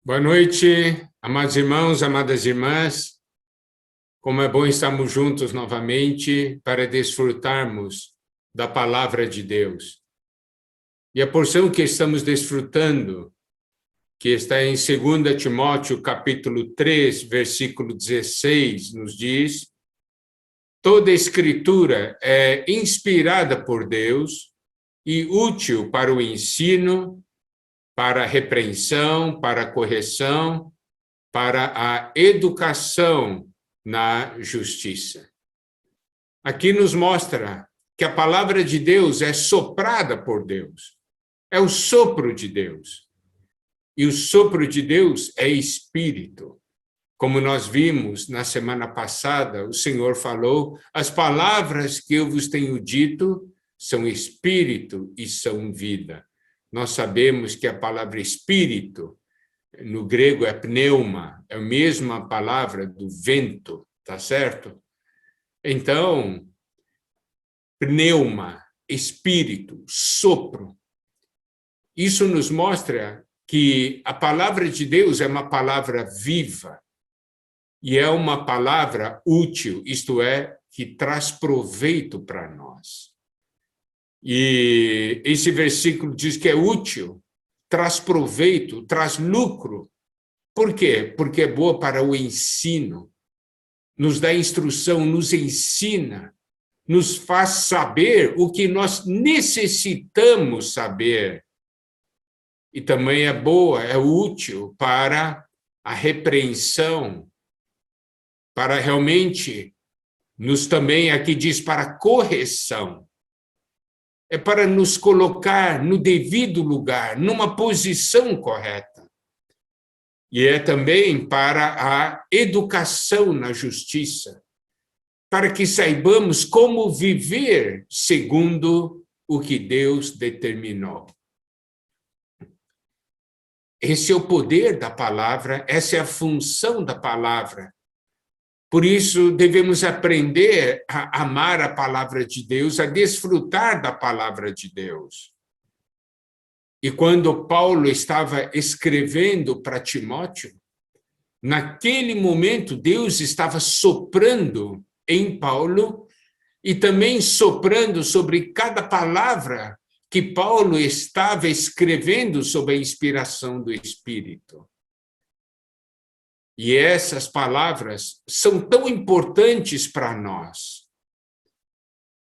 Boa noite, amados irmãos, amadas irmãs. Como é bom estarmos juntos novamente para desfrutarmos da palavra de Deus. E a porção que estamos desfrutando, que está em 2 Timóteo, capítulo 3, versículo 16, nos diz: toda escritura é inspirada por Deus e útil para o ensino, para a repreensão, para a correção, para a educação na justiça. Aqui nos mostra que a palavra de Deus é soprada por Deus, é o sopro de Deus. E o sopro de Deus é espírito. Como nós vimos na semana passada, o Senhor falou: as palavras que eu vos tenho dito são espírito e são vida. Nós sabemos que a palavra espírito, no grego é pneuma, é a mesma palavra do vento, tá certo? Então, pneuma, espírito, sopro. Isso nos mostra que a palavra de Deus é uma palavra viva e é uma palavra útil, isto é, que traz proveito para nós. E esse versículo diz que é útil, traz proveito, traz lucro. Por quê? Porque é boa para o ensino, nos dá instrução, nos ensina, nos faz saber o que nós necessitamos saber. E também é boa, é útil para a repreensão, para realmente, nos também aqui diz para a correção. É para nos colocar no devido lugar, numa posição correta. E é também para a educação na justiça, para que saibamos como viver segundo o que Deus determinou. Esse é o poder da palavra, essa é a função da palavra. Por isso, devemos aprender a amar a palavra de Deus, a desfrutar da palavra de Deus. E quando Paulo estava escrevendo para Timóteo, naquele momento Deus estava soprando em Paulo e também soprando sobre cada palavra que Paulo estava escrevendo sob a inspiração do Espírito. E essas palavras são tão importantes para nós.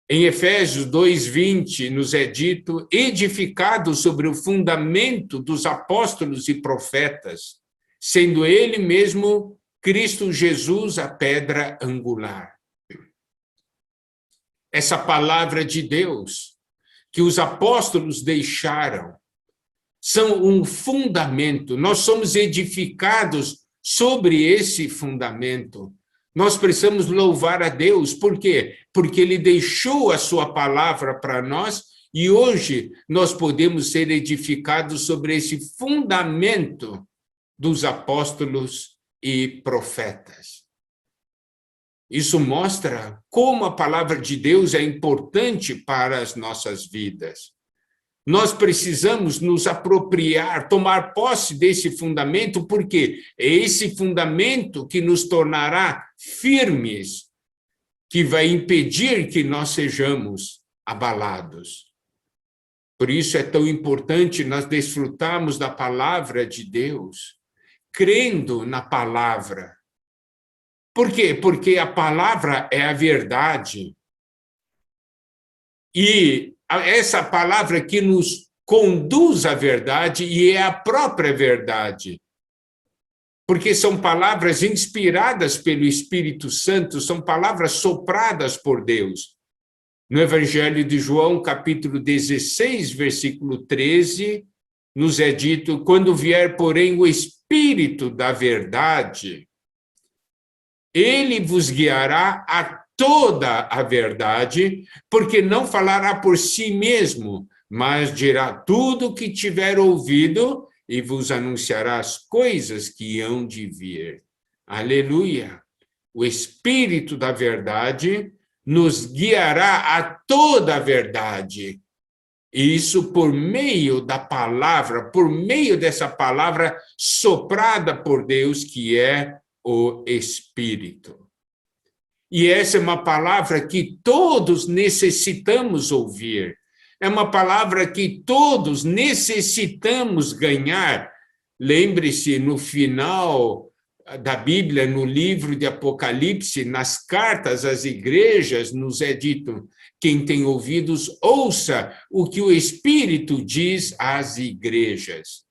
Em Efésios 2:20 nos é dito: edificado sobre o fundamento dos apóstolos e profetas, sendo ele mesmo Cristo Jesus a pedra angular. Essa palavra de Deus que os apóstolos deixaram são um fundamento. Nós somos edificados sobre esse fundamento. Nós precisamos louvar a Deus. Por quê? Porque Ele deixou a sua palavra para nós e hoje nós podemos ser edificados sobre esse fundamento dos apóstolos e profetas. Isso mostra como a palavra de Deus é importante para as nossas vidas. Nós precisamos nos apropriar, tomar posse desse fundamento, porque é esse fundamento que nos tornará firmes, que vai impedir que nós sejamos abalados. Por isso é tão importante nós desfrutarmos da palavra de Deus, crendo na palavra. Por quê? Porque a palavra é a verdade. E essa palavra que nos conduz à verdade e é a própria verdade. Porque são palavras inspiradas pelo Espírito Santo, são palavras sopradas por Deus. No Evangelho de João, capítulo 16, versículo 13, nos é dito: quando vier, porém, o Espírito da verdade, ele vos guiará a toda a verdade, porque não falará por si mesmo, mas dirá tudo o que tiver ouvido e vos anunciará as coisas que hão de vir. Aleluia! O Espírito da verdade nos guiará a toda a verdade. Isso por meio da palavra, por meio dessa palavra soprada por Deus, que é o Espírito. E essa é uma palavra que todos necessitamos ouvir. É uma palavra que todos necessitamos ganhar. Lembre-se, no final da Bíblia, no livro de Apocalipse, nas cartas às igrejas, nos é dito: quem tem ouvidos, ouça o que o Espírito diz às igrejas.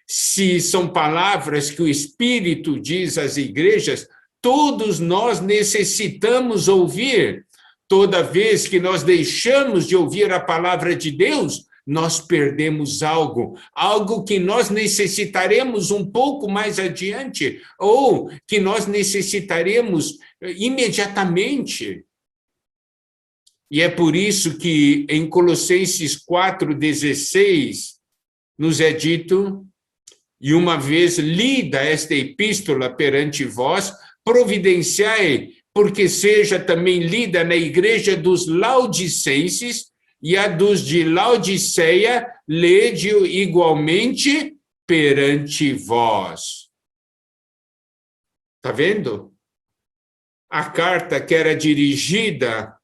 Se são palavras que o Espírito diz às igrejas, todos nós necessitamos ouvir. Toda vez que nós deixamos de ouvir a palavra de Deus, nós perdemos algo, algo que nós necessitaremos um pouco mais adiante, ou que nós necessitaremos imediatamente. E é por isso que em Colossenses 4,16 nos é dito: e uma vez lida esta epístola perante vós, providenciai, porque seja também lida na igreja dos Laodicenses, e a dos de Laodiceia, lede-o igualmente perante vós. Está vendo? A carta que era dirigida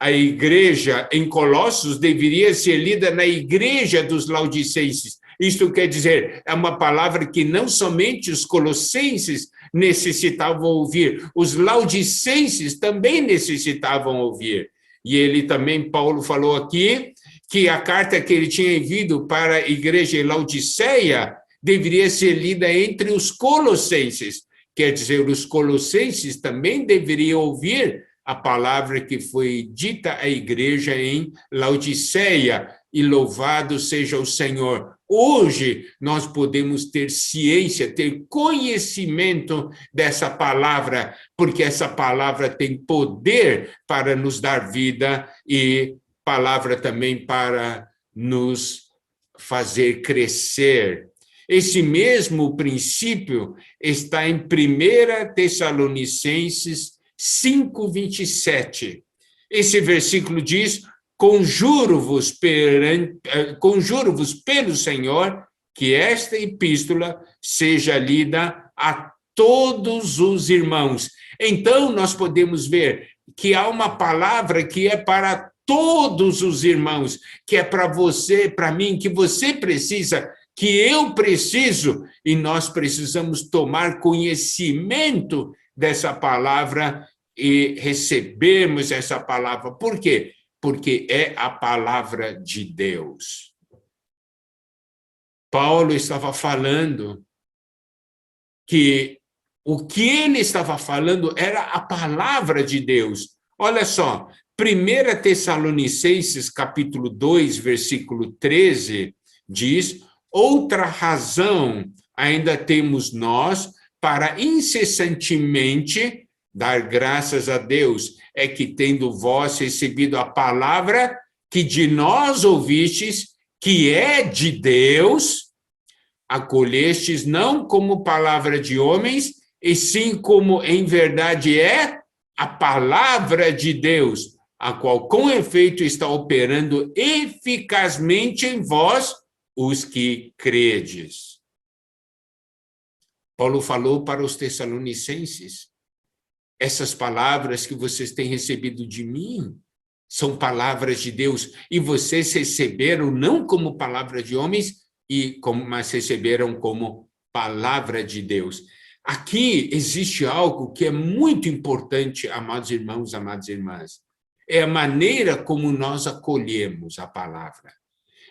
à igreja em Colossos deveria ser lida na igreja dos Laodicenses. Isto quer dizer, é uma palavra que não somente os colossenses necessitavam ouvir, os laodicenses também necessitavam ouvir. E ele também, Paulo falou aqui, que a carta que ele tinha enviado para a igreja em Laodiceia deveria ser lida entre os colossenses. Quer dizer, os colossenses também deveriam ouvir a palavra que foi dita à igreja em Laodiceia. E louvado seja o Senhor. Hoje nós podemos ter ciência, ter conhecimento dessa palavra, porque essa palavra tem poder para nos dar vida e palavra também para nos fazer crescer. Esse mesmo princípio está em 1 Tessalonicenses 5:27. Esse versículo diz: conjuro-vos pelo Senhor que esta epístola seja lida a todos os irmãos. Então, nós podemos ver que há uma palavra que é para todos os irmãos, que é para você, para mim, que você precisa, que eu preciso, e nós precisamos tomar conhecimento dessa palavra e recebermos essa palavra. Por quê? Porque é a palavra de Deus. Paulo estava falando que o que ele estava falando era a palavra de Deus. Olha só, 1 Tessalonicenses, capítulo 2, versículo 13, diz: outra razão ainda temos nós para incessantemente dar graças a Deus, é que tendo vós recebido a palavra que de nós ouvistes, que é de Deus, acolhestes não como palavra de homens, e sim como em verdade é a palavra de Deus, a qual com efeito está operando eficazmente em vós, os que credes. Paulo falou para os Tessalonicenses: essas palavras que vocês têm recebido de mim são palavras de Deus, e vocês receberam não como palavra de homens, mas receberam como palavra de Deus. Aqui existe algo que é muito importante, amados irmãos, amadas irmãs. É a maneira como nós acolhemos a palavra.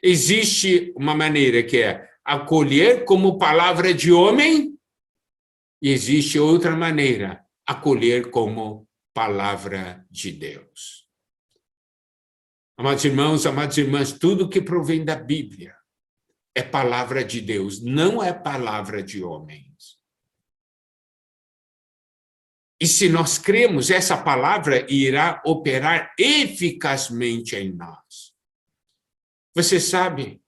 Existe uma maneira que é acolher como palavra de homem, e existe outra maneira, acolher como palavra de Deus. Amados irmãos, amadas irmãs, tudo que provém da Bíblia é palavra de Deus, não é palavra de homens. E se nós cremos, essa palavra irá operar eficazmente em nós. Você sabe,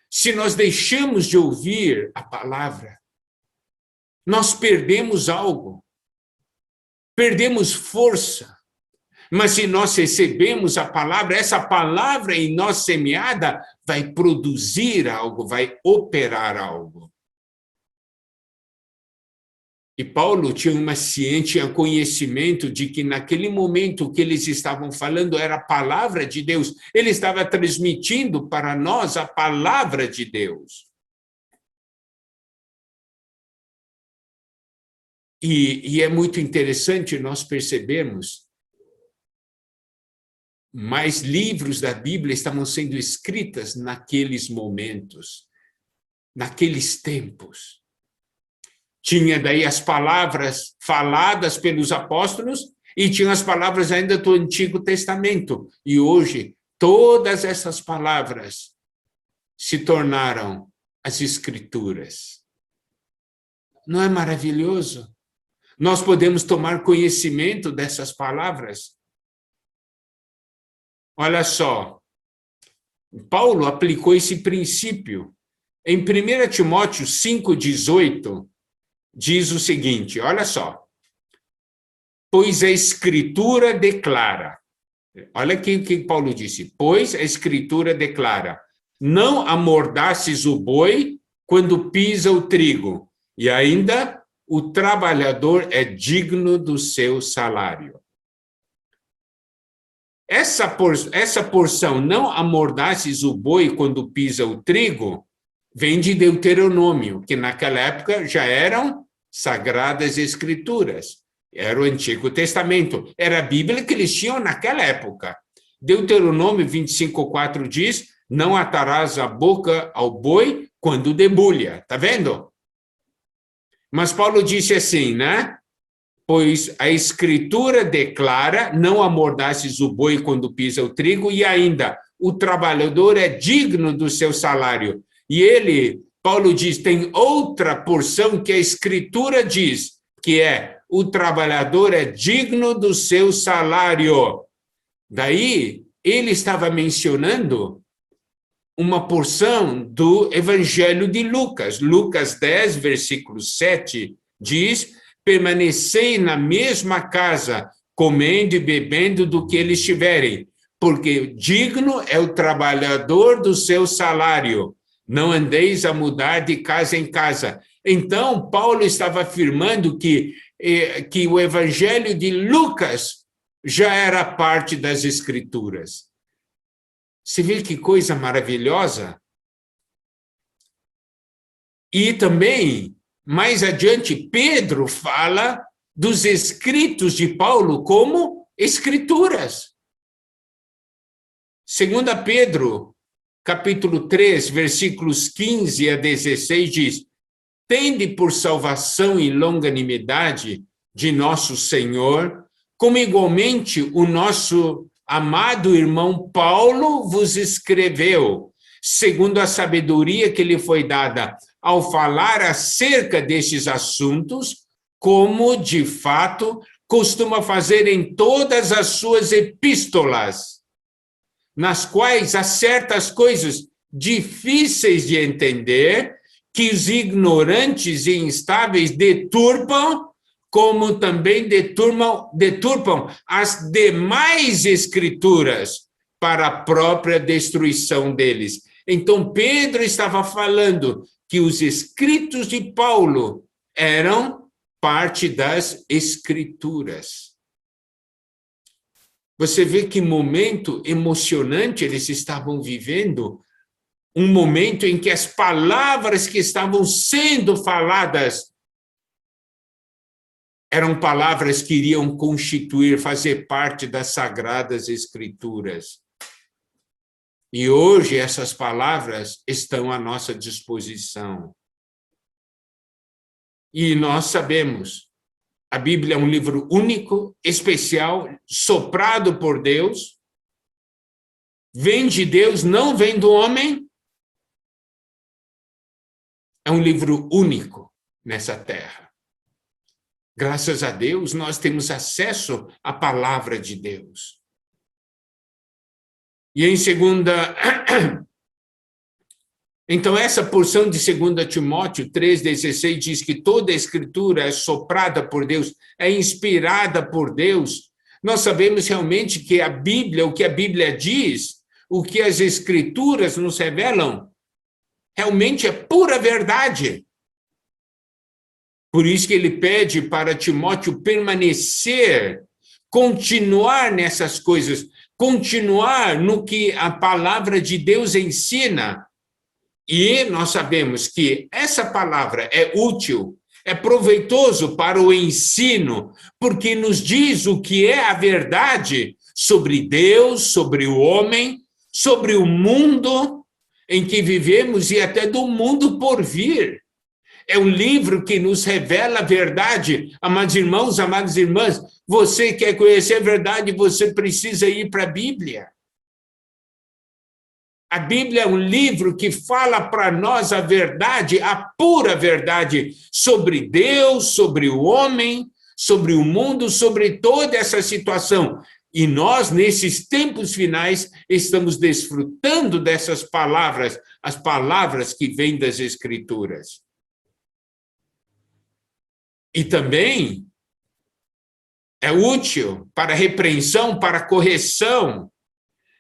se nós deixamos de ouvir a palavra, nós perdemos algo. Perdemos força, Mas se nós recebemos a palavra, essa palavra em nós semeada vai produzir algo, vai operar algo. E Paulo tinha uma ciência, tinha conhecimento de que naquele momento o que eles estavam falando era a palavra de Deus. Ele estava transmitindo para nós a palavra de Deus. E é muito interessante nós percebermos, mais livros da Bíblia estavam sendo escritos naqueles momentos, naqueles tempos. Tinha daí as palavras faladas pelos apóstolos e tinha as palavras ainda do Antigo Testamento. E hoje, todas essas palavras se tornaram as Escrituras. Não é maravilhoso? Nós podemos tomar conhecimento dessas palavras. Olha só, Paulo aplicou esse princípio. Em 1 Timóteo 5,18, diz o seguinte, olha só. Pois a Escritura declara, olha aqui o que Paulo disse, pois a Escritura declara, não amordaces o boi quando pisa o trigo, e ainda o trabalhador é digno do seu salário. Essa porção, não amordaces o boi quando pisa o trigo, vem de Deuteronômio, que naquela época já eram sagradas escrituras. Era o Antigo Testamento. Era a Bíblia que eles tinham naquela época. Deuteronômio 25:4 diz, não atarás a boca ao boi quando debulha. Está vendo? Mas Paulo disse assim, né? Pois a Escritura declara, não amordaces o boi quando pisa o trigo, e ainda, o trabalhador é digno do seu salário. E ele, Paulo diz, tem outra porção que a Escritura diz, que é, o trabalhador é digno do seu salário. Daí, ele estava mencionando uma porção do Evangelho de Lucas. Lucas 10, versículo 7, diz, permanecei na mesma casa, comendo e bebendo do que eles tiverem, porque digno é o trabalhador do seu salário. Não andeis a mudar de casa em casa. Então, Paulo estava afirmando que o Evangelho de Lucas já era parte das Escrituras. Você vê que coisa maravilhosa? E também, mais adiante, Pedro fala dos escritos de Paulo como Escrituras. 2 Pedro, capítulo 3, versículos 15 a 16, diz, tende por salvação e longanimidade de nosso Senhor, como igualmente o nosso amado irmão Paulo vos escreveu, segundo a sabedoria que lhe foi dada, ao falar acerca destes assuntos, como, de fato, costuma fazer em todas as suas epístolas, nas quais há certas coisas difíceis de entender, que os ignorantes e instáveis deturpam, como também deturpam as demais escrituras para a própria destruição deles. Então, Pedro estava falando que os escritos de Paulo eram parte das escrituras. Você vê que momento emocionante eles estavam vivendo, um momento em que as palavras que estavam sendo faladas eram palavras que iriam constituir, fazer parte das sagradas escrituras. E hoje essas palavras estão à nossa disposição. E nós sabemos, a Bíblia é um livro único, especial, soprado por Deus, vem de Deus, não vem do homem. É um livro único nessa terra. Graças a Deus, nós temos acesso à palavra de Deus. E em segunda... Então, essa porção de 2 Timóteo 3,16 diz que toda a escritura é soprada por Deus, é inspirada por Deus, nós sabemos realmente que a Bíblia, o que a Bíblia diz, o que as Escrituras nos revelam, realmente é pura verdade. Por isso que ele pede para Timóteo permanecer, continuar nessas coisas, continuar no que a palavra de Deus ensina. E nós sabemos que essa palavra é útil, é proveitoso para o ensino, porque nos diz o que é a verdade sobre Deus, sobre o homem, sobre o mundo em que vivemos e até do mundo por vir. É um livro que nos revela a verdade. Amados irmãos, amadas irmãs, você quer conhecer a verdade, você precisa ir para a Bíblia. A Bíblia é um livro que fala para nós a verdade, a pura verdade, sobre Deus, sobre o homem, sobre o mundo, sobre toda essa situação. E nós, nesses tempos finais, estamos desfrutando dessas palavras, as palavras que vêm das Escrituras. E também é útil para repreensão, para correção.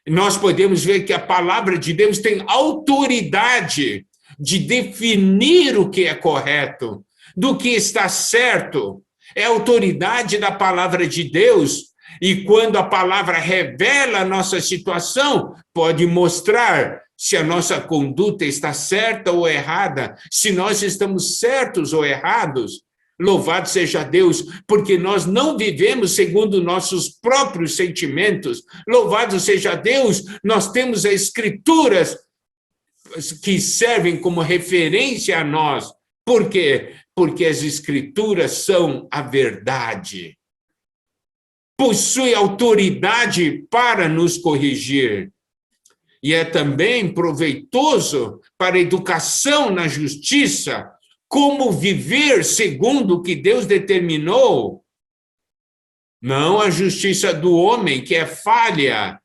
Nós podemos ver que a palavra de Deus tem autoridade de definir o que é correto, do que está certo. É a autoridade da palavra de Deus. E quando a palavra revela a nossa situação, pode mostrar se a nossa conduta está certa ou errada, se nós estamos certos ou errados. Louvado seja Deus, porque nós não vivemos segundo nossos próprios sentimentos. Louvado seja Deus, nós temos as Escrituras que servem como referência a nós. Por quê? Porque as Escrituras são a verdade. Possui autoridade para nos corrigir. E é também proveitoso para a educação na justiça, como viver segundo o que Deus determinou. Não a justiça do homem, que é falha.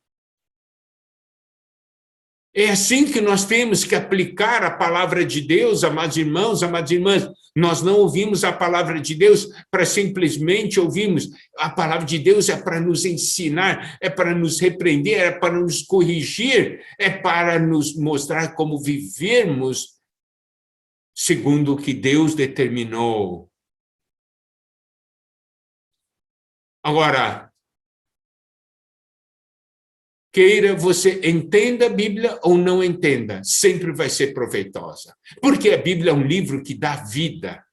É assim que nós temos que aplicar a palavra de Deus, amados irmãos, amadas irmãs. Nós não ouvimos a palavra de Deus para simplesmente ouvirmos. A palavra de Deus é para nos ensinar, é para nos repreender, é para nos corrigir, é para nos mostrar como vivermos segundo o que Deus determinou. Agora, queira você entenda a Bíblia ou não entenda, sempre vai ser proveitosa. Porque a Bíblia é um livro que dá vida.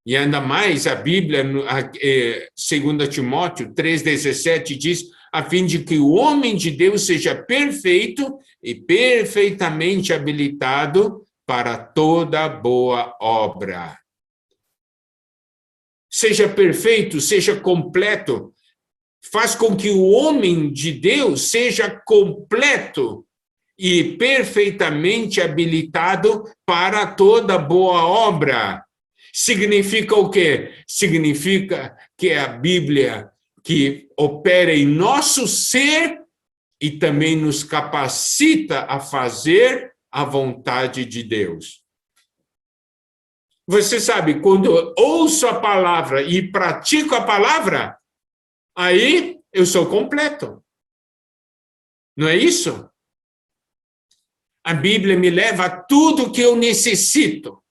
E ainda mais a Bíblia, 2 Timóteo 3,17 diz, a fim de que o homem de Deus seja perfeito e perfeitamente habilitado para toda boa obra. Seja perfeito, seja completo, faz com que o homem de Deus seja completo e perfeitamente habilitado para toda boa obra. Significa o quê? Significa que é a Bíblia que opera em nosso ser e também nos capacita a fazer a vontade de Deus. Você sabe, quando eu ouço a palavra e pratico a palavra, aí eu sou completo. Não é isso? A Bíblia me leva a tudo que eu necessito.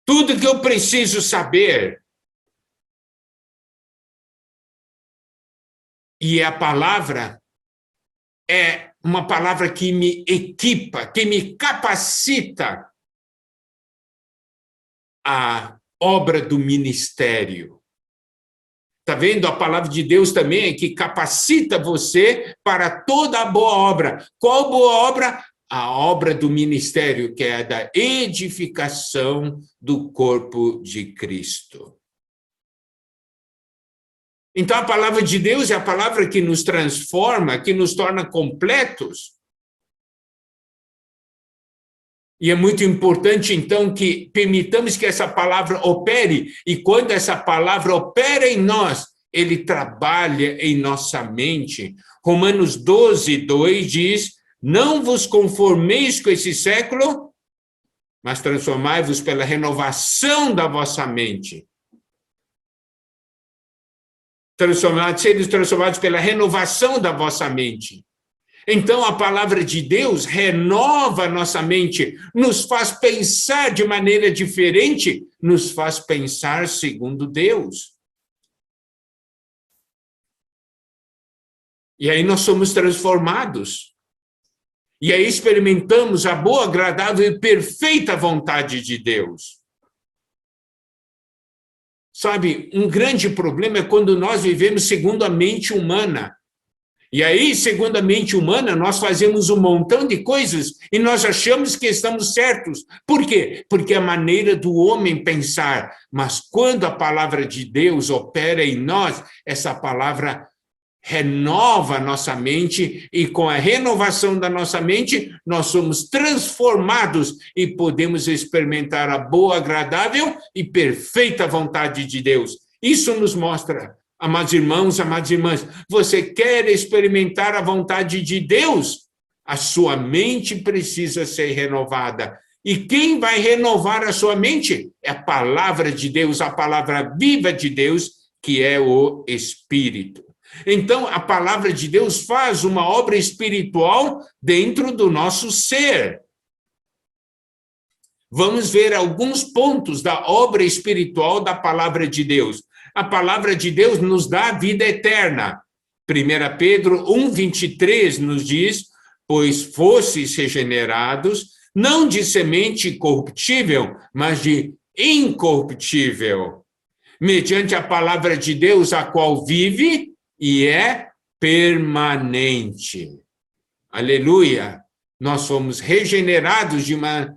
Tudo que eu preciso saber. E a palavra é uma palavra que me equipa, que me capacita a obra do ministério. Está vendo? A palavra de Deus também é que capacita você para toda a boa obra. Qual boa obra? A obra do ministério, que é a da edificação do corpo de Cristo. Então, a palavra de Deus é a palavra que nos transforma, que nos torna completos. E é muito importante, então, que permitamos que essa palavra opere, e quando essa palavra opera em nós, ele trabalha em nossa mente. Romanos 12:2 diz, não vos conformeis com esse século, mas transformai-vos pela renovação da vossa mente. serem transformados pela renovação da vossa mente. Então, a palavra de Deus renova a nossa mente, nos faz pensar de maneira diferente, nos faz pensar segundo Deus. E aí nós somos transformados. E aí experimentamos a boa, agradável e perfeita vontade de Deus. Sabe, um grande problema é quando nós vivemos segundo a mente humana. E aí, segundo a mente humana, nós fazemos um montão de coisas e nós achamos que estamos certos. Por quê? Porque é a maneira do homem pensar. Mas quando a palavra de Deus opera em nós, essa palavra renova a nossa mente e com a renovação da nossa mente, nós somos transformados e podemos experimentar a boa, agradável e perfeita vontade de Deus. Isso nos mostra, amados irmãos, amadas irmãs, você quer experimentar a vontade de Deus? A sua mente precisa ser renovada. E quem vai renovar a sua mente? É a palavra de Deus, a palavra viva de Deus, que é o Espírito. Então, a palavra de Deus faz uma obra espiritual dentro do nosso ser. Vamos ver alguns pontos da obra espiritual da palavra de Deus. A palavra de Deus nos dá a vida eterna. 1 Pedro 1,23 nos diz, pois fostes regenerados, não de semente corruptível, mas de incorruptível, mediante a palavra de Deus, a qual vive e é permanente. Aleluia! Nós fomos regenerados de uma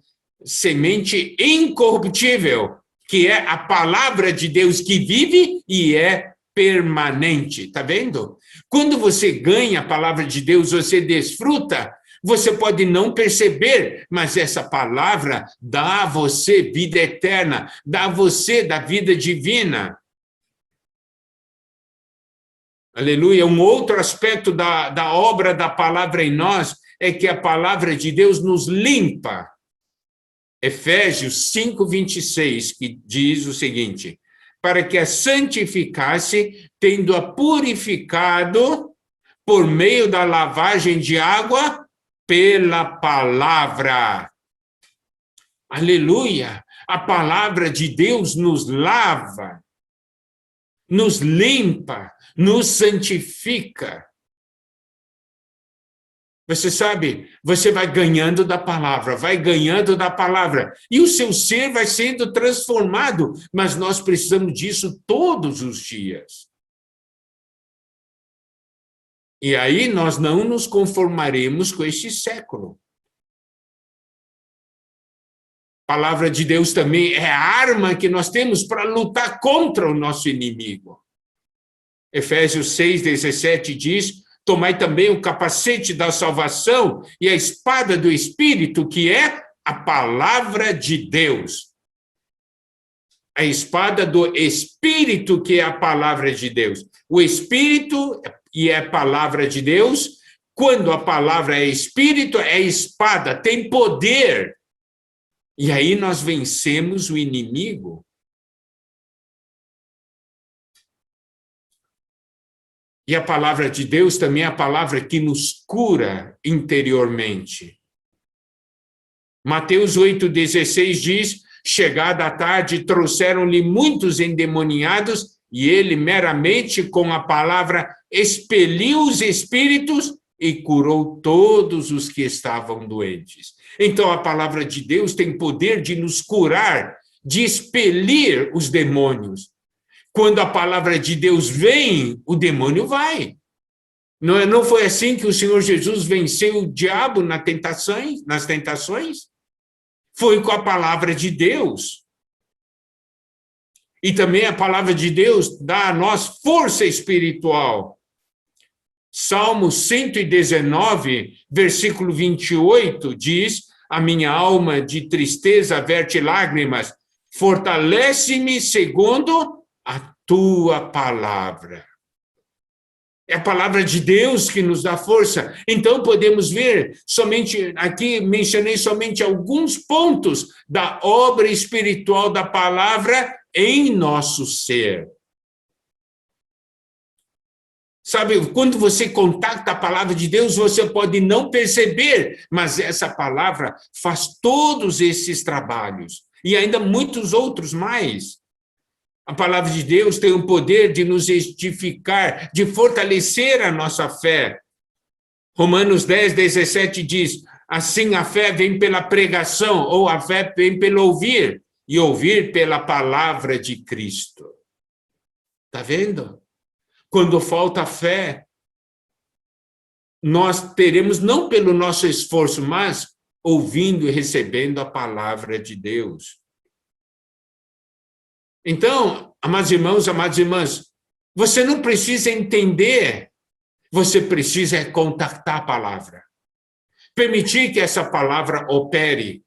semente incorruptível, que é a palavra de Deus que vive e é permanente. Tá vendo? Quando você ganha a palavra de Deus, você desfruta, você pode não perceber, mas essa palavra dá a você vida eterna, dá a você da vida divina. Aleluia. Um outro aspecto da obra da palavra em nós é que a palavra de Deus nos limpa. Efésios 5:26, que diz o seguinte, para que a santificasse, tendo-a purificado por meio da lavagem de água pela palavra. Aleluia! A palavra de Deus nos lava, nos limpa, nos santifica. Você sabe, você vai ganhando da palavra, e o seu ser vai sendo transformado, mas nós precisamos disso todos os dias. E aí nós não nos conformaremos com este século. A palavra de Deus também é a arma que nós temos para lutar contra o nosso inimigo. Efésios 6:17 diz, tomai também o capacete da salvação e a espada do Espírito, que é a palavra de Deus. A espada do Espírito, que é a palavra de Deus. O Espírito e é a palavra de Deus. Quando a palavra é Espírito, é espada, tem poder. E aí nós vencemos o inimigo. E a palavra de Deus também é a palavra que nos cura interiormente. Mateus 8,16 diz, chegada a tarde, trouxeram-lhe muitos endemoniados, e ele meramente com a palavra expeliu os espíritos e curou todos os que estavam doentes. Então a palavra de Deus tem poder de nos curar, de expelir os demônios. Quando a palavra de Deus vem, o demônio vai. Não foi assim que o Senhor Jesus venceu o diabo nas tentações? Foi com a palavra de Deus. E também a palavra de Deus dá a nós força espiritual. Salmo 119, versículo 28, diz, a minha alma de tristeza verte lágrimas, fortalece-me segundo a tua palavra. É a palavra de Deus que nos dá força. Então podemos ver, somente aqui mencionei somente alguns pontos da obra espiritual da palavra em nosso ser. Sabe, quando você contacta a palavra de Deus, você pode não perceber, mas essa palavra faz todos esses trabalhos, e ainda muitos outros mais. A palavra de Deus tem o poder de nos edificar, de fortalecer a nossa fé. Romanos 10:17 diz, assim a fé vem pela pregação, ou a fé vem pelo ouvir, e ouvir pela palavra de Cristo. Está vendo? Quando falta fé, nós teremos, não pelo nosso esforço, mas ouvindo e recebendo a palavra de Deus. Então, amados irmãos, amadas irmãs, você não precisa entender, você precisa contactar a palavra. Permitir que essa palavra opere.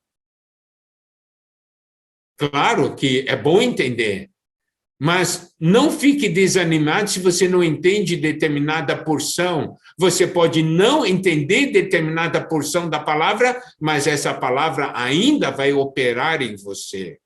Claro que é bom entender, mas não fique desanimado se você não entende determinada porção. Você pode não entender determinada porção da palavra, mas essa palavra ainda vai operar em você.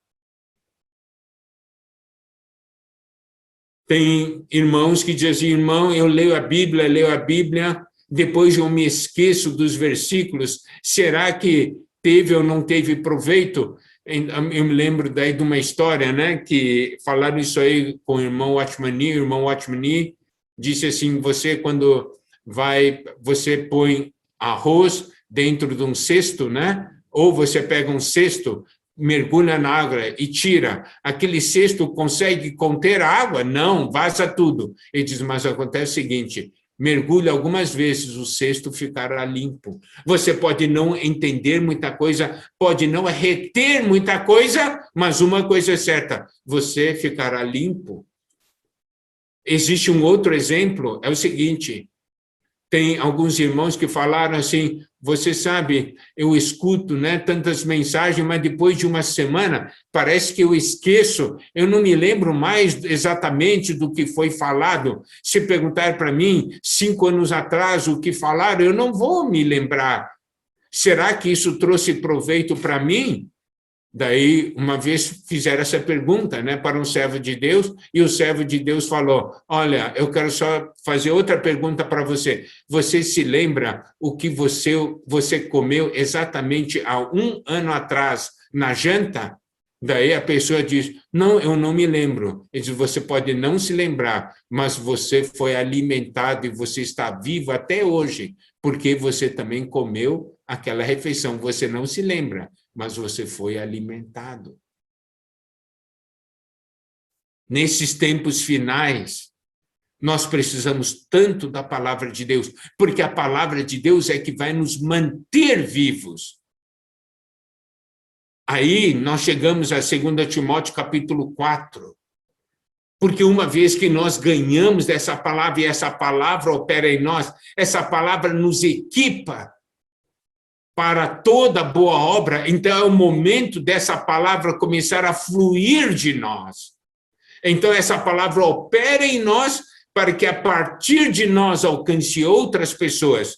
Tem irmãos que dizem, irmão, eu leio a Bíblia, depois eu me esqueço dos versículos. Será que teve ou não teve proveito? Eu me lembro daí de uma história, né, que falaram isso aí com o irmão Watchmani disse assim, você quando você põe arroz dentro de um cesto, né, ou você pega um cesto, mergulha na água e tira, aquele cesto consegue conter a água? Não, vaza tudo. Ele diz, mas acontece o seguinte, mergulha algumas vezes, o cesto ficará limpo. Você pode não entender muita coisa, pode não reter muita coisa, mas uma coisa é certa, você ficará limpo. Existe um outro exemplo, é o seguinte, tem alguns irmãos que falaram assim, você sabe, eu escuto, né, tantas mensagens, mas depois de uma semana, parece que eu esqueço, eu não me lembro mais exatamente do que foi falado. Se perguntar para mim, 5 anos atrás, o que falaram, eu não vou me lembrar. Será que isso trouxe proveito para mim? Daí, uma vez fizeram essa pergunta, né, para um servo de Deus, e o servo de Deus falou, olha, eu quero só fazer outra pergunta para você. Você se lembra o que você comeu exatamente há 1 ano atrás na janta? Daí a pessoa diz, não, eu não me lembro. Ele diz, você pode não se lembrar, mas você foi alimentado e você está vivo até hoje, porque você também comeu aquela refeição. Você não se lembra, mas você foi alimentado. Nesses tempos finais, nós precisamos tanto da palavra de Deus, porque a palavra de Deus é que vai nos manter vivos. Aí nós chegamos a 2 Timóteo capítulo 4, porque uma vez que nós ganhamos dessa palavra e essa palavra opera em nós, essa palavra nos equipa para toda boa obra, então é o momento dessa palavra começar a fluir de nós. Então essa palavra opera em nós para que a partir de nós alcance outras pessoas.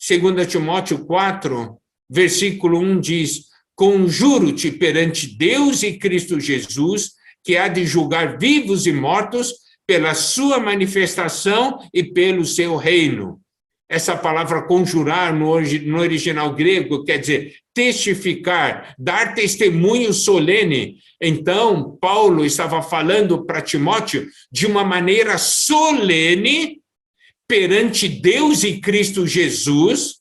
2 Timóteo 4, versículo 1 diz, conjuro-te perante Deus e Cristo Jesus, que há de julgar vivos e mortos pela sua manifestação e pelo seu reino. Essa palavra conjurar no original grego quer dizer testificar, dar testemunho solene. Então, Paulo estava falando para Timóteo de uma maneira solene perante Deus e Cristo Jesus,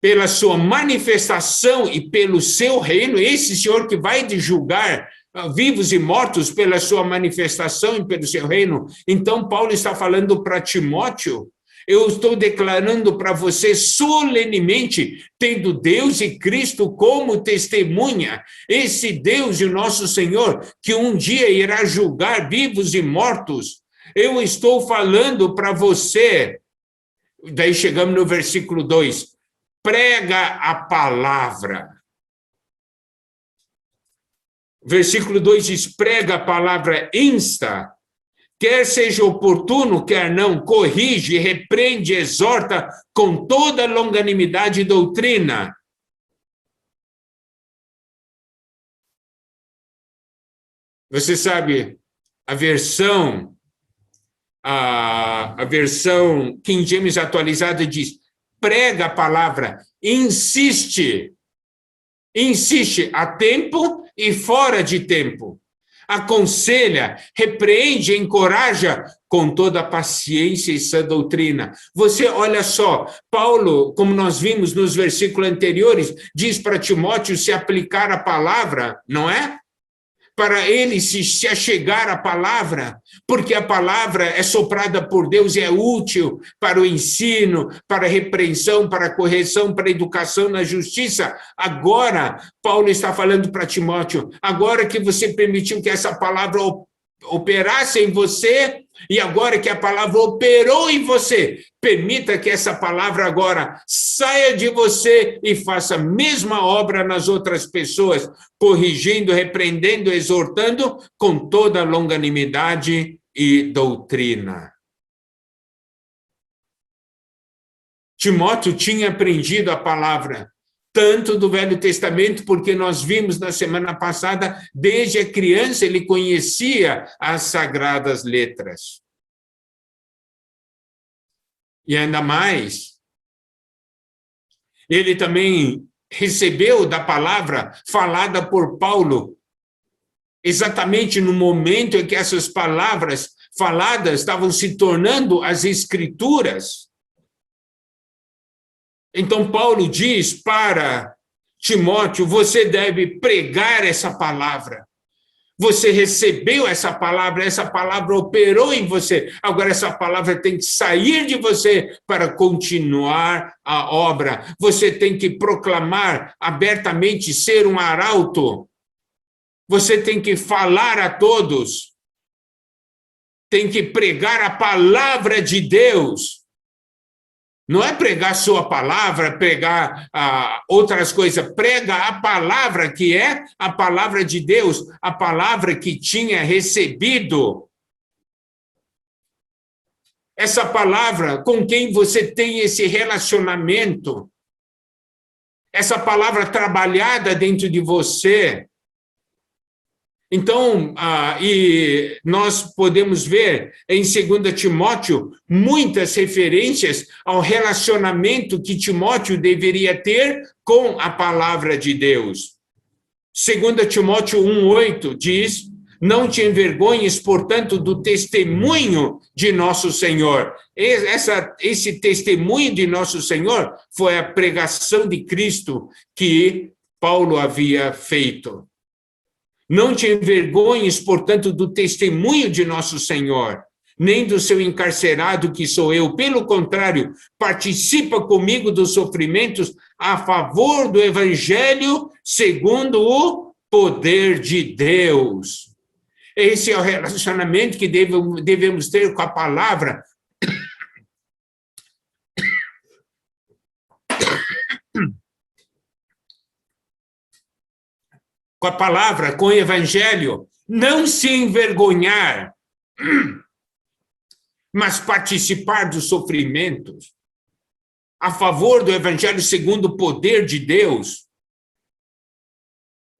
pela sua manifestação e pelo seu reino, esse Senhor que vai de julgar vivos e mortos pela sua manifestação e pelo seu reino. Então, Paulo está falando para Timóteo, eu estou declarando para você solenemente, tendo Deus e Cristo como testemunha, esse Deus e o nosso Senhor, que um dia irá julgar vivos e mortos, eu estou falando para você, daí chegamos no versículo 2, prega a palavra. Versículo 2 diz, prega a palavra insta, quer seja oportuno, quer não, corrige, repreende, exorta com toda longanimidade e doutrina. Você sabe, a versão a versão King James atualizada diz: prega a palavra, insiste a tempo e fora de tempo. Aconselha, repreende, encoraja com toda a paciência e sã doutrina. Você, olha só, Paulo, como nós vimos nos versículos anteriores, diz para Timóteo se aplicar a palavra, não é? Para ele se achegar à palavra, porque a palavra é soprada por Deus e é útil para o ensino, para a repreensão, para a correção, para a educação na justiça. Agora, Paulo está falando para Timóteo, agora que você permitiu que essa palavra operasse em você, e agora que a palavra operou em você, permita que essa palavra agora saia de você e faça a mesma obra nas outras pessoas, corrigindo, repreendendo, exortando com toda longanimidade e doutrina. Timóteo tinha aprendido a palavra, tanto do Velho Testamento, porque nós vimos na semana passada, desde a criança ele conhecia as sagradas letras. E ainda mais, ele também recebeu da palavra falada por Paulo, exatamente no momento em que essas palavras faladas estavam se tornando as escrituras. Então, Paulo diz para Timóteo, você deve pregar essa palavra. Você recebeu essa palavra operou em você. Agora essa palavra tem que sair de você para continuar a obra. Você tem que proclamar abertamente, ser um arauto. Você tem que falar a todos. Tem que pregar a palavra de Deus. Não é pregar sua palavra, pregar outras coisas. Prega a palavra que é a palavra de Deus, a palavra que tinha recebido. Essa palavra com quem você tem esse relacionamento. Essa palavra trabalhada dentro de você. Então, e nós podemos ver em 2 Timóteo muitas referências ao relacionamento que Timóteo deveria ter com a palavra de Deus. 2 Timóteo 1,8 diz: não te envergonhes, portanto, do testemunho de nosso Senhor. Esse testemunho de nosso Senhor foi a pregação de Cristo que Paulo havia feito. Não te envergonhes, portanto, do testemunho de nosso Senhor, nem do seu encarcerado que sou eu. Pelo contrário, participa comigo dos sofrimentos a favor do Evangelho segundo o poder de Deus. Esse é o relacionamento que devemos ter com a palavra. Com a palavra, com o Evangelho, não se envergonhar, mas participar dos sofrimentos a favor do Evangelho segundo o poder de Deus.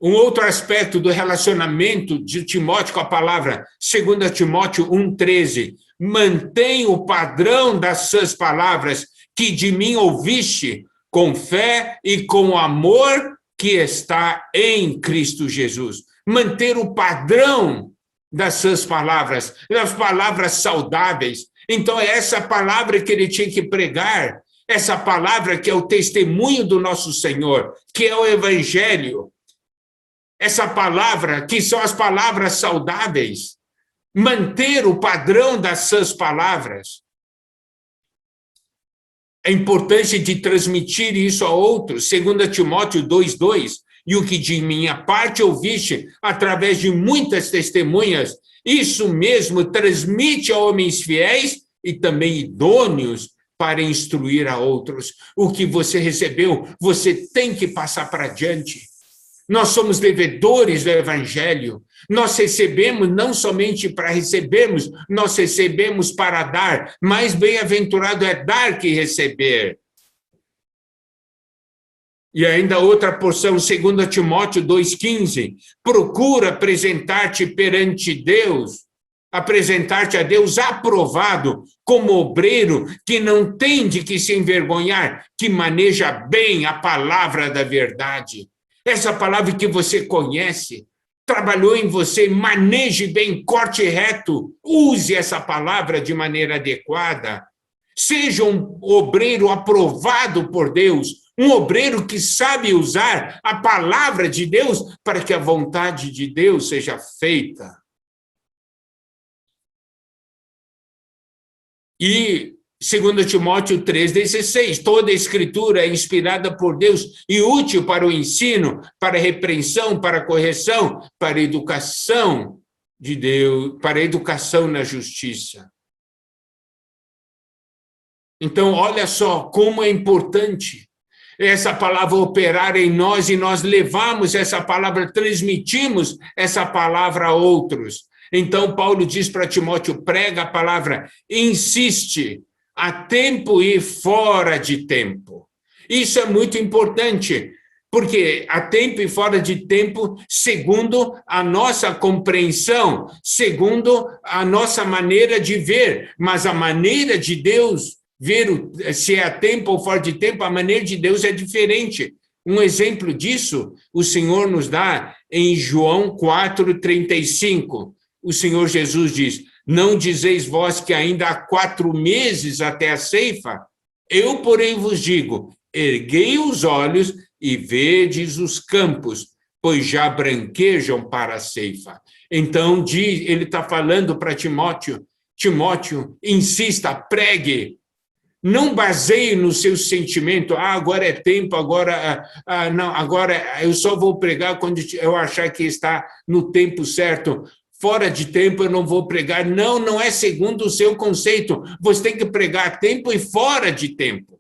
Um outro aspecto do relacionamento de Timóteo com a palavra, 2 Timóteo 1,13, mantém o padrão das suas palavras que de mim ouviste, com fé e com amor que está em Cristo Jesus. Manter o padrão das suas palavras, das palavras saudáveis. Então, é essa palavra que ele tinha que pregar, essa palavra que é o testemunho do nosso Senhor, que é o Evangelho. Essa palavra, que são as palavras saudáveis. Manter o padrão das suas palavras. A importância de transmitir isso a outros, 2 Timóteo 2,2, e o que de minha parte ouviste, através de muitas testemunhas, isso mesmo transmite a homens fiéis e também idôneos para instruir a outros. O que você recebeu, você tem que passar para adiante. Nós somos devedores do Evangelho. Nós recebemos não somente para recebermos, nós recebemos para dar. Mais bem-aventurado é dar que receber. E ainda outra porção, 2 Timóteo 2,15. Procura apresentar-te perante Deus apresentar-te a Deus aprovado, como obreiro que não tem de que se envergonhar, que maneja bem a palavra da verdade. Essa palavra que você conhece, trabalhou em você, maneje bem, corte reto, use essa palavra de maneira adequada. Seja um obreiro aprovado por Deus, um obreiro que sabe usar a palavra de Deus para que a vontade de Deus seja feita. E, segundo Timóteo 3,16, toda a escritura é inspirada por Deus e útil para o ensino, para a repreensão, para a correção, para a educação de Deus, para a educação na justiça. Então, olha só como é importante essa palavra operar em nós e nós levamos essa palavra, transmitimos essa palavra a outros. Então, Paulo diz para Timóteo, prega a palavra, insiste, a tempo e fora de tempo. Isso é muito importante, porque a tempo e fora de tempo, segundo a nossa compreensão, segundo a nossa maneira de ver, mas a maneira de Deus ver se é a tempo ou fora de tempo, a maneira de Deus é diferente. Um exemplo disso, o Senhor nos dá em João 4,35. O Senhor Jesus diz, não dizeis vós que ainda há 4 meses até a ceifa? Eu, porém, vos digo, erguei os olhos e vedes os campos, pois já branquejam para a ceifa. Então, ele está falando para Timóteo, Timóteo, insista, pregue, não baseie no seu sentimento, agora é tempo, não, agora eu só vou pregar quando eu achar que está no tempo certo. Fora de tempo eu não vou pregar. Não, não é segundo o seu conceito. Você tem que pregar a tempo e fora de tempo.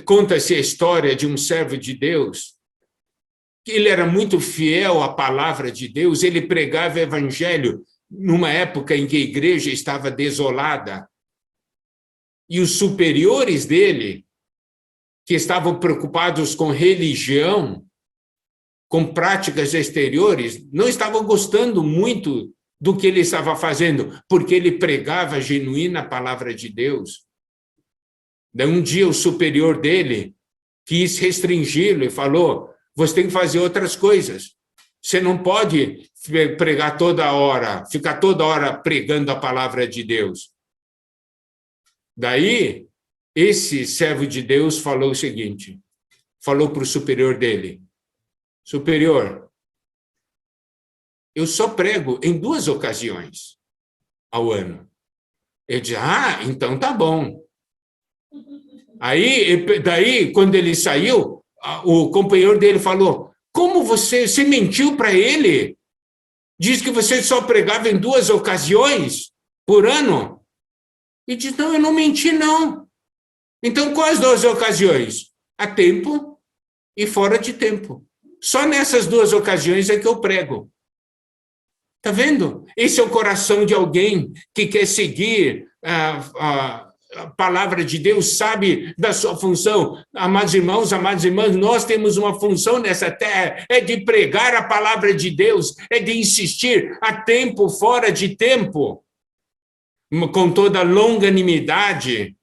Conta-se a história de um servo de Deus, que ele era muito fiel à palavra de Deus, ele pregava o evangelho numa época em que a igreja estava desolada. E os superiores dele, que estavam preocupados com religião, com práticas exteriores, não estavam gostando muito do que ele estava fazendo, porque ele pregava a genuína palavra de Deus. Daí um dia o superior dele quis restringi-lo e falou, você tem que fazer outras coisas. Você não pode pregar toda hora, ficar toda hora pregando a palavra de Deus. Daí, esse servo de Deus falou o seguinte, falou para o superior dele, superior, eu só prego em 2 ocasiões ao ano. Ele disse, então tá bom. Daí, quando ele saiu, o companheiro dele falou, como você mentiu para ele? Diz que você só pregava em 2 ocasiões por ano? E diz, não, eu não menti, não. Então, quais 2 ocasiões? A tempo e fora de tempo. Só nessas 2 ocasiões é que eu prego. Está vendo? Esse é o coração de alguém que quer seguir a palavra de Deus, sabe da sua função. Amados irmãos, amadas irmãs, nós temos uma função nessa terra, é de pregar a palavra de Deus, é de insistir a tempo, fora de tempo, com toda longanimidade.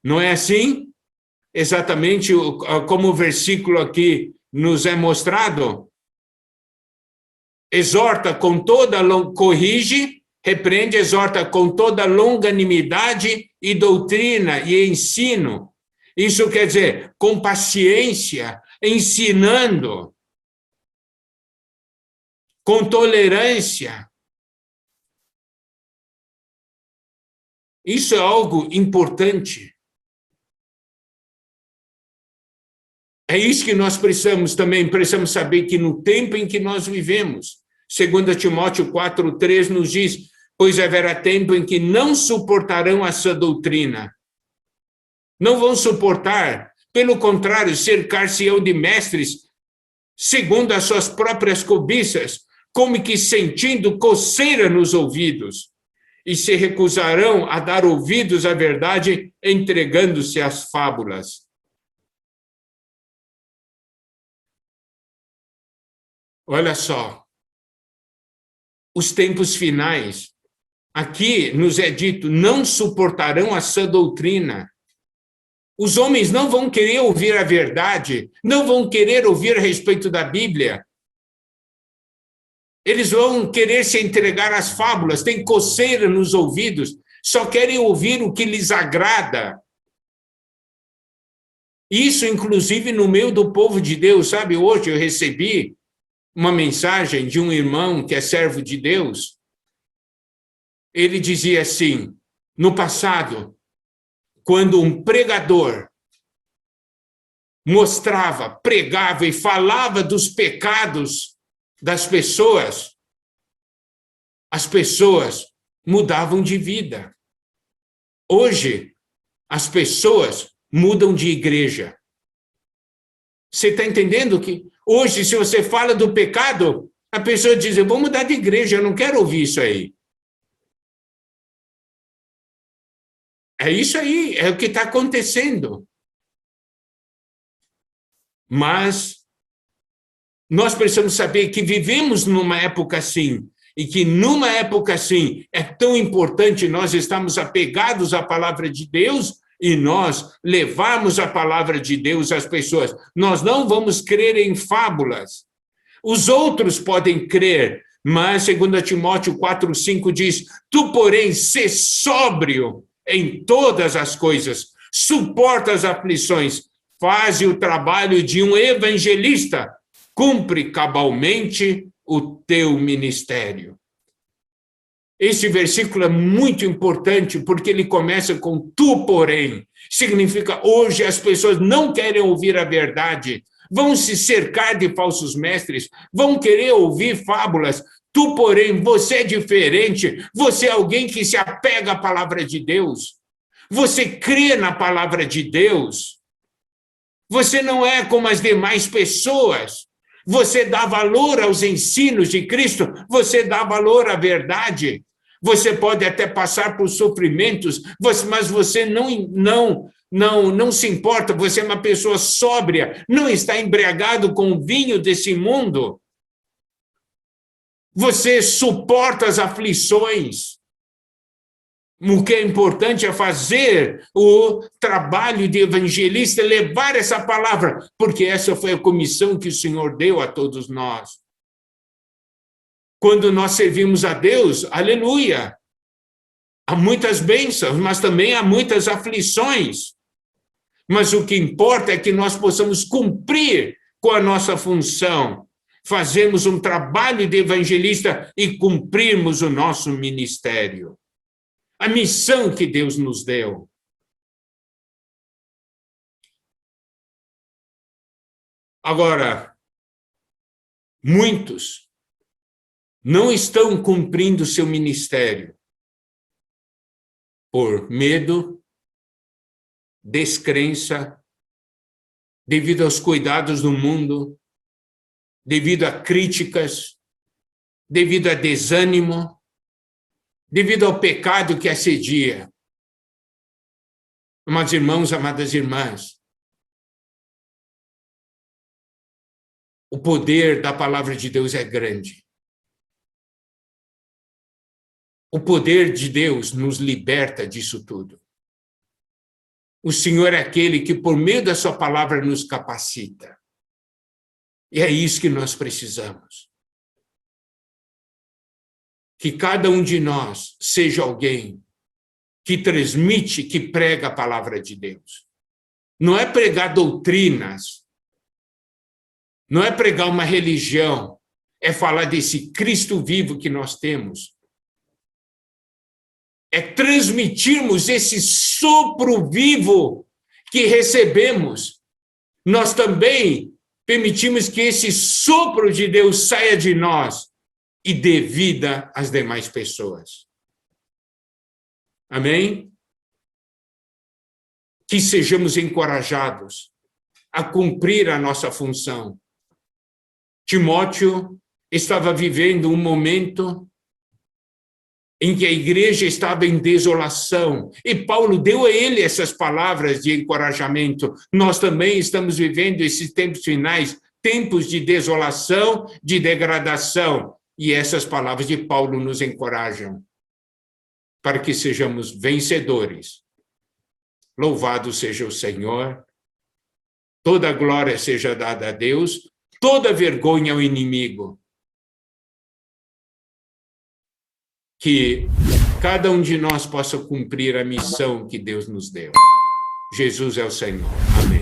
Não é assim? Exatamente como o versículo aqui nos é mostrado. Exorta com toda, corrige, repreende, exorta com toda longanimidade e doutrina e ensino. Isso quer dizer, com paciência, ensinando, com tolerância. Isso é algo importante. É isso que nós precisamos também, precisamos saber que no tempo em que nós vivemos, 2 Timóteo 4,3 nos diz, pois haverá tempo em que não suportarão a sua doutrina. Não vão suportar, pelo contrário, cercar-se-ão de mestres, segundo as suas próprias cobiças, como que sentindo coceira nos ouvidos, e se recusarão a dar ouvidos à verdade, entregando-se às fábulas. Olha só, os tempos finais. Aqui nos é dito, não suportarão a sã doutrina. Os homens não vão querer ouvir a verdade, não vão querer ouvir a respeito da Bíblia. Eles vão querer se entregar às fábulas, tem coceira nos ouvidos, só querem ouvir o que lhes agrada. Isso, inclusive, no meio do povo de Deus, sabe? Hoje eu recebi uma mensagem de um irmão que é servo de Deus. Ele dizia assim, no passado, quando um pregador mostrava, pregava e falava dos pecados das pessoas, as pessoas mudavam de vida. Hoje, as pessoas mudam de igreja. Você está entendendo que hoje, se você fala do pecado, a pessoa diz, eu vou mudar de igreja, eu não quero ouvir isso aí. É isso aí, é o que está acontecendo. Mas nós precisamos saber que vivemos numa época assim, e que numa época assim é tão importante nós estarmos apegados à palavra de Deus e nós levarmos a palavra de Deus às pessoas. Nós não vamos crer em fábulas. Os outros podem crer, mas 2 Timóteo 4:5 diz, tu, porém, sê sóbrio em todas as coisas, suporta as aflições, faz o trabalho de um evangelista, cumpre cabalmente o teu ministério. Esse versículo é muito importante porque ele começa com tu, porém. Significa, hoje as pessoas não querem ouvir a verdade, vão se cercar de falsos mestres, vão querer ouvir fábulas. Tu, porém, você é diferente, você é alguém que se apega à palavra de Deus, você crê na palavra de Deus, você não é como as demais pessoas, você dá valor aos ensinos de Cristo, você dá valor à verdade, você pode até passar por sofrimentos, mas você não se importa, você é uma pessoa sóbria, não está embriagado com o vinho desse mundo. Você suporta as aflições. O que é importante é fazer o trabalho de evangelista, levar essa palavra, porque essa foi a comissão que o Senhor deu a todos nós. Quando nós servimos a Deus, aleluia, há muitas bênçãos, mas também há muitas aflições. Mas o que importa é que nós possamos cumprir com a nossa função, fazermos um trabalho de evangelista e cumprirmos o nosso ministério. A missão que Deus nos deu. Agora, muitos não estão cumprindo seu ministério por medo, descrença, devido aos cuidados do mundo, devido a críticas, devido a desânimo, devido ao pecado que assedia. Amados irmãos, amadas irmãs, o poder da palavra de Deus é grande. O poder de Deus nos liberta disso tudo. O Senhor é aquele que, por meio da sua palavra, nos capacita. E é isso que nós precisamos. Que cada um de nós seja alguém que transmite, que prega a palavra de Deus. Não é pregar doutrinas, não é pregar uma religião, é falar desse Cristo vivo que nós temos. É transmitirmos esse sopro vivo que recebemos. Nós também permitimos que esse sopro de Deus saia de nós e dê vida às demais pessoas. Amém? Que sejamos encorajados a cumprir a nossa função. Timóteo estava vivendo um momento em que a igreja estava em desolação, e Paulo deu a ele essas palavras de encorajamento. Nós também estamos vivendo esses tempos finais tempos de desolação, de degradação. E essas palavras de Paulo nos encorajam para que sejamos vencedores. Louvado seja o Senhor, toda glória seja dada a Deus, toda vergonha ao inimigo. Que cada um de nós possa cumprir a missão que Deus nos deu. Jesus é o Senhor. Amém.